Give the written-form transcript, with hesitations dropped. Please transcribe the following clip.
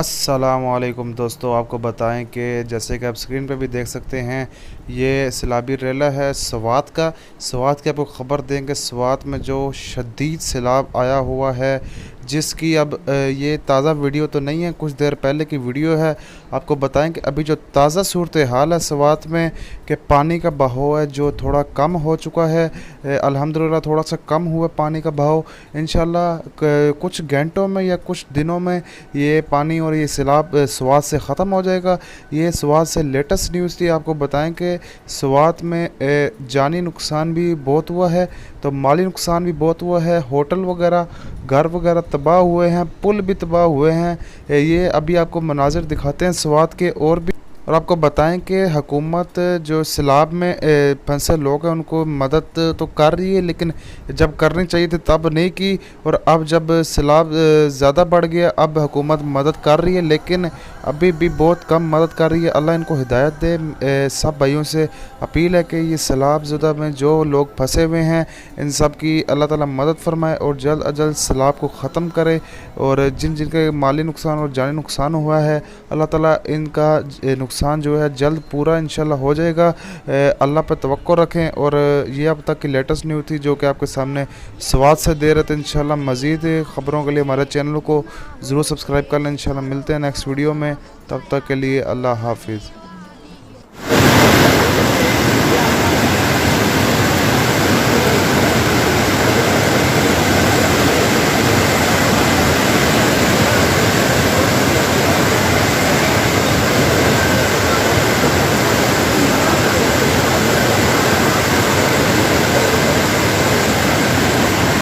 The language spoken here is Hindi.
अस्सलामुअलैकुम दोस्तों, आपको बताएं कि जैसे कि आप स्क्रीन पे भी देख सकते हैं, ये सैलाबी रेला है स्वात का। स्वात की आपको ख़बर देंगे, स्वात में जो शदीद सैलाब आया हुआ है, जिसकी अब ये ताज़ा वीडियो तो नहीं है, कुछ देर पहले की वीडियो है। आपको बताएं कि अभी जो ताज़ा सूरत हाल है स्वात में, कि पानी का बहाव है जो थोड़ा कम हो चुका है। अल्हम्दुलिल्लाह थोड़ा सा कम हुआ पानी का बहाव। इंशाल्लाह कुछ घंटों में या कुछ दिनों में ये पानी और ये सैलाब स्वात से ख़त्म हो जाएगा। ये स्वात से लेटेस्ट न्यूज़ थी। आपको बताएं कि स्वात में जानी नुकसान भी बहुत हुआ है, तो माली नुकसान भी बहुत हुआ है। होटल वगैरह, घर वगैरह तबाह हुए हैं, पुल भी तबाह हुए हैं। ये अभी आपको मनाजिर दिखाते हैं स्वात के। और आपको बताएं कि हुकूमत जो सैलाब में फंसे लोग हैं उनको मदद तो कर रही है, लेकिन जब करनी चाहिए थी तब नहीं की। और अब जब सैलाब ज़्यादा बढ़ गया, अब हुकूमत मदद कर रही है, लेकिन अभी भी बहुत कम मदद कर रही है। अल्लाह इनको हिदायत दे। सब भाइयों से अपील है कि ये सैलाब ज़ुदा में जो लोग फंसे हुए हैं, इन सब की अल्लाह ताला मदद फरमाए और जल्द अज जल्द सैलाब को ख़त्म करे। और जिन जिनके माली नुकसान और जानी नुकसान हुआ है, अल्लाह ताला इनका नुकसान जो है जल्द पूरा इंशाल्लाह हो जाएगा। अल्लाह पर तवक्कुल रखें। और ये अब तक की लेटेस्ट न्यूज़ थी जो कि आपके सामने स्वाद से दे रहे थे। इंशाल्लाह मज़ीद ख़बरों के लिए हमारे चैनल को ज़रूर सब्सक्राइब कर लें। इंशाल्लाह मिलते हैं नेक्स्ट वीडियो में, तब तक के लिए अल्लाह हाफिज़।